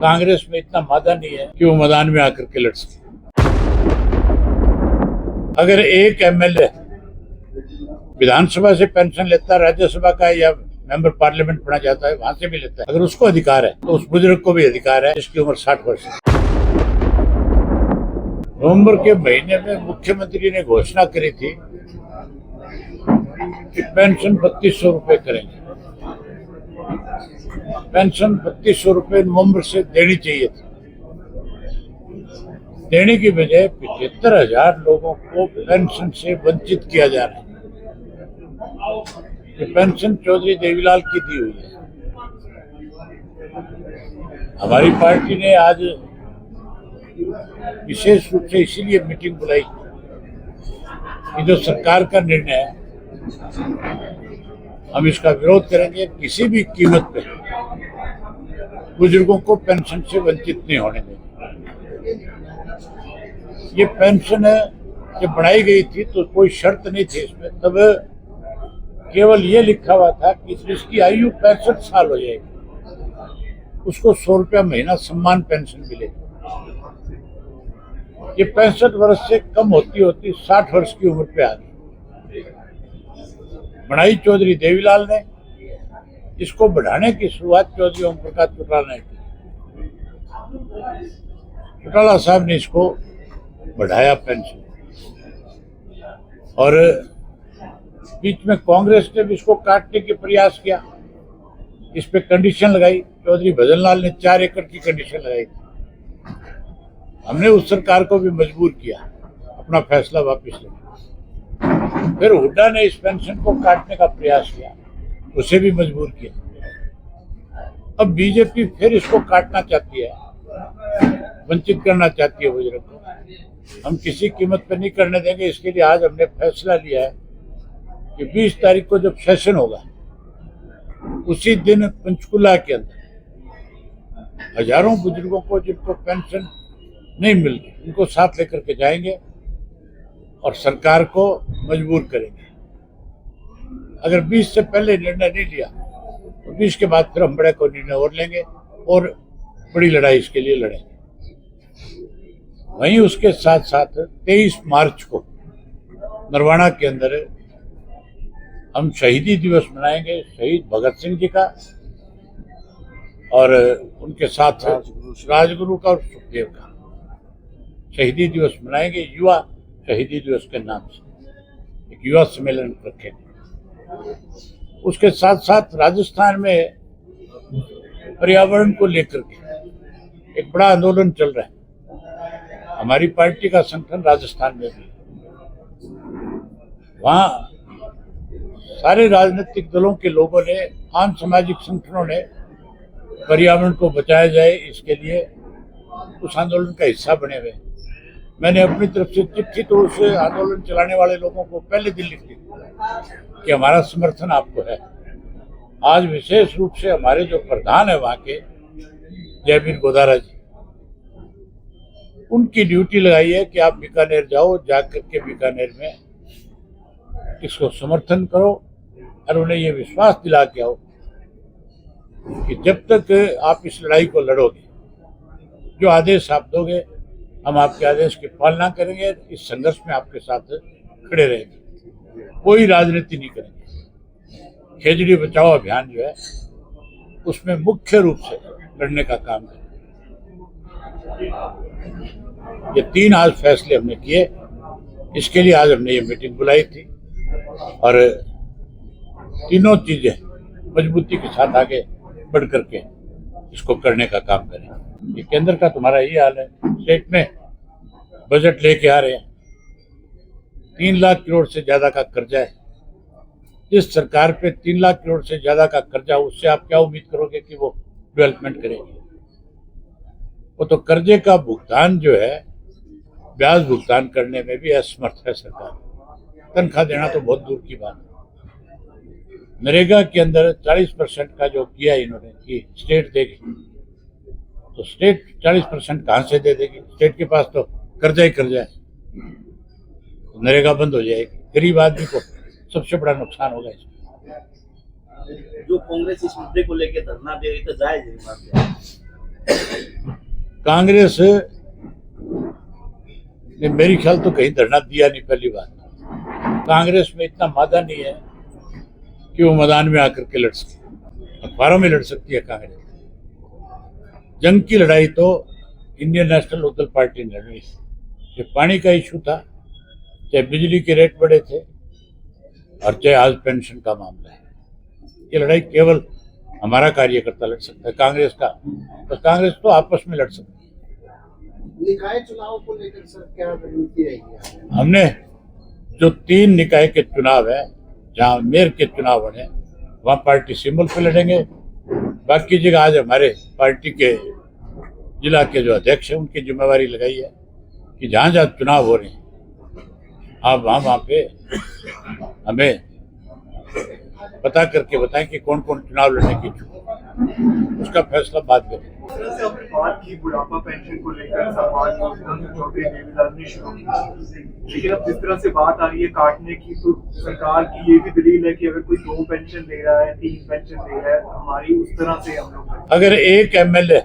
कांग्रेस में इतना मादा नहीं है कि वो मैदान में आकर के लड़ सके। अगर एक एमएलए विधानसभा से पेंशन लेता है, राज्यसभा का या मेंबर पार्लियामेंट पढ़ा जाता है, वहां से भी लेता है, अगर उसको अधिकार है तो उस बुजुर्ग को भी अधिकार है जिसकी उम्र 60 वर्ष है। नवंबर के महीने में मुख्यमंत्री ने घोषणा करी थी कि पेंशन 3200 रुपए करेंगे। पेंशन 3200 रुपए नवंबर से देनी चाहिए थी। देने की बजाय 75,000 लोगों को पेंशन से वंचित किया जा रहा है। ये पेंशन चौधरी देवीलाल की दी हुई है। हमारी पार्टी ने आज विशेष रूप से इसीलिए मीटिंग बुलाई कि जो सरकार का निर्णय है हम इसका विरोध करेंगे। किसी भी कीमत पे बुजुर्गों को पेंशन से वंचित नहीं होने देंगे। ये पेंशन जब बनाई गई थी तो कोई शर्त नहीं थी इसमें, तब केवल ये लिखा हुआ था कि जिसकी आयु 65 साल हो जाएगी उसको 100 रुपया महीना सम्मान पेंशन मिलेगी। ये 65 वर्ष से कम होती होती 60 वर्ष की उम्र पे आ गई। बनाई चौधरी देवीलाल ने, इसको बढ़ाने की शुरुआत चौधरी ओम प्रकाश चौटाला ने की। चौटाला साहब ने इसको बढ़ाया पेंशन, और बीच में कांग्रेस ने भी इसको काटने के प्रयास किया। इस पे कंडीशन लगाई। चौधरी भजनलाल ने 4 एकड़ की कंडीशन लगाई। हमने उस सरकार को भी मजबूर किया अपना फैसला वापस लेने। फिर हुड्डा ने इस पेंशन को काटने का प्रयास किया, उसे भी मजबूर किया। अब बीजेपी फिर इसको काटना चाहती है, वंचित करना चाहती है बुजुर्ग को। हम किसी कीमत पर नहीं करने देंगे। इसके लिए आज हमने फैसला लिया है कि 20 तारीख को जब सेशन होगा उसी दिन पंचकुला के अंदर हजारों बुजुर्गों को जिनको पेंशन नहीं मिल रही उनको साथ लेकर के जाएंगे और सरकार को मजबूर करेंगे। अगर 20 से पहले निर्णय नहीं लिया तो 20 के बाद फिर हम बड़े को निर्णय और लेंगे और बड़ी लड़ाई इसके लिए लड़ेंगे। वहीं उसके साथ साथ 23 मार्च को नरवाना के अंदर हम शहीदी दिवस मनाएंगे, शहीद भगत सिंह जी का और उनके साथ राजगुरु का और सुखदेव का शहीदी दिवस मनाएंगे। युवा शहीदी दिवस के नाम से एक युवा सम्मेलन रखेंगे। उसके साथ साथ राजस्थान में पर्यावरण को लेकर के एक बड़ा आंदोलन चल रहा है। हमारी पार्टी का संगठन राजस्थान में भी, वहाँ सारे राजनीतिक दलों के लोगों ने, आम सामाजिक संगठनों ने पर्यावरण को बचाया जाए इसके लिए उस आंदोलन का हिस्सा बने हुए। मैंने अपनी तरफ से चिट्ठी तो उस आंदोलन चलाने वाले लोगों को पहले दिन लिख दी कि हमारा समर्थन आपको है। आज विशेष रूप से हमारे जो प्रधान है वहाँ के जयवीर गोदारा जी, उनकी ड्यूटी लगाई है कि आप बीकानेर जाओ, जाकर के बीकानेर में इसको समर्थन करो और उन्हें ये विश्वास दिला के आओ कि जब तक आप इस लड़ाई को लड़ोगे, जो आदेश आप दोगे हम आपके आदेश की पालना करेंगे, इस संघर्ष में आपके साथ खड़े रहेंगे, कोई राजनीति नहीं करेंगे। खेजड़ी बचाओ अभियान जो है उसमें मुख्य रूप से लड़ने का काम करेंगे। ये 3 आज फैसले हमने किए। इसके लिए आज हमने ये मीटिंग बुलाई थी और तीनों चीजें मजबूती के साथ आगे बढ़ करके इसको करने का काम करें। ये केंद्र का तुम्हारा ये हाल है। स्टेट में बजट लेके आ रहे हैं, 3 लाख करोड़ से ज्यादा का कर्जा है। जिस सरकार पे 3 लाख करोड़ से ज्यादा का कर्जा, उससे आप क्या उम्मीद करोगे कि वो डेवलपमेंट करेगी? वो तो कर्जे का भुगतान जो है, ब्याज भुगतान करने में भी असमर्थ है सरकार। तनख्वाह देना तो बहुत दूर की बात है। नरेगा के अंदर 40% का जो किया इन्होंने कि स्टेट देगी, तो स्टेट 40% कहाँ से दे देगी? स्टेट के पास तो कर्जा ही कर्जा है। तो नरेगा बंद हो जाएगी, गरीब आदमी को सबसे बड़ा नुकसान होगा इसमें। जो कांग्रेस इस मुद्दे को लेकर धरना दे रही तो जायज है। कांग्रेस ने मेरी ख्याल तो कहीं धरना दिया नहीं। पहली बात, कांग्रेस में इतना मादा नहीं है कि वो मैदान में आकर के लड़ सके। अखबारों में लड़ सकती है कांग्रेस। जंग की लड़ाई तो इंडियन नेशनल लोकल पार्टी ने लड़ी। ये पानी का इशू था, चाहे बिजली के रेट बढ़े थे, और चाहे आज पेंशन का मामला है। ये लड़ाई केवल हमारा कार्यकर्ता लड़ सकता है, कांग्रेस का। तो कांग्रेस तो आपस में लड़ सकती है। निकाय चुनाव को लेकर सर क्या रणनीति रहेगी? हमने जो 3 निकाय के चुनाव है, जहाँ मेयर के चुनाव बने, वहाँ पार्टी सिंबल पे लड़ेंगे। बाकी जगह आज हमारे पार्टी के जिला के जो अध्यक्ष हैं उनकी जिम्मेवारी लगाई है कि जहाँ जहाँ चुनाव हो रहे हैं आप वहाँ पे हमें पता करके बताएं कि कौन कौन चुनाव लड़ने की इच्छुक है। उसका फैसला बाद में। इस तरह से आपने बात की बुढ़ापा पेंशन को लेकर, सम्मान योजना जो चौधरी देवीलाल ने शुरू की, लेकिन अब जिस तरह से बात आ रही है काटने की, तो सरकार की ये भी दलील है कि अगर कोई 2 पेंशन दे रहा है, 3 पेंशन दे रहा है, हमारी उस तरह से हम लोग, अगर एक एमएलए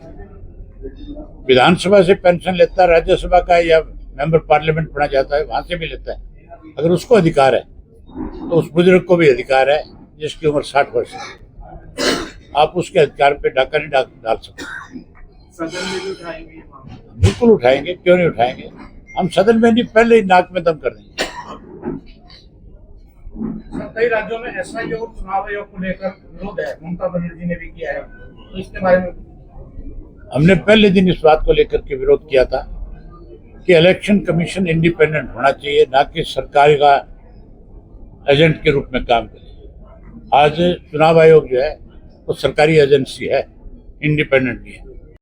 विधानसभा से पेंशन लेता है, राज्यसभा का या मेंबर पार्लियामेंट बना जाता है, वहां से भी लेता है, अगर उसको अधिकार है तो उस बुजुर्ग को भी अधिकार है जिसकी उम्र 60 वर्ष है। आप उसके अधिकार पे डाका नहीं डाल सकते। सदन में भी उठाएंगे ये मामला? बिल्कुल उठाएंगे, क्यों नहीं उठाएंगे। हम सदन में नहीं, पहले ही नाक में दम कर देंगे। कई राज्यों में एसआई और चुनाव आयोग को लेकर विरोध है, ममता बनर्जी ने भी किया है, तो इसके बारे में हमने पहले दिन इस बात को लेकर के विरोध किया था कि इलेक्शन कमीशन इंडिपेंडेंट होना चाहिए, ना कि सरकार का एजेंट के रूप में काम करे। आज चुनाव आयोग जो है वो सरकारी एजेंसी है, इंडिपेंडेंट नहीं है।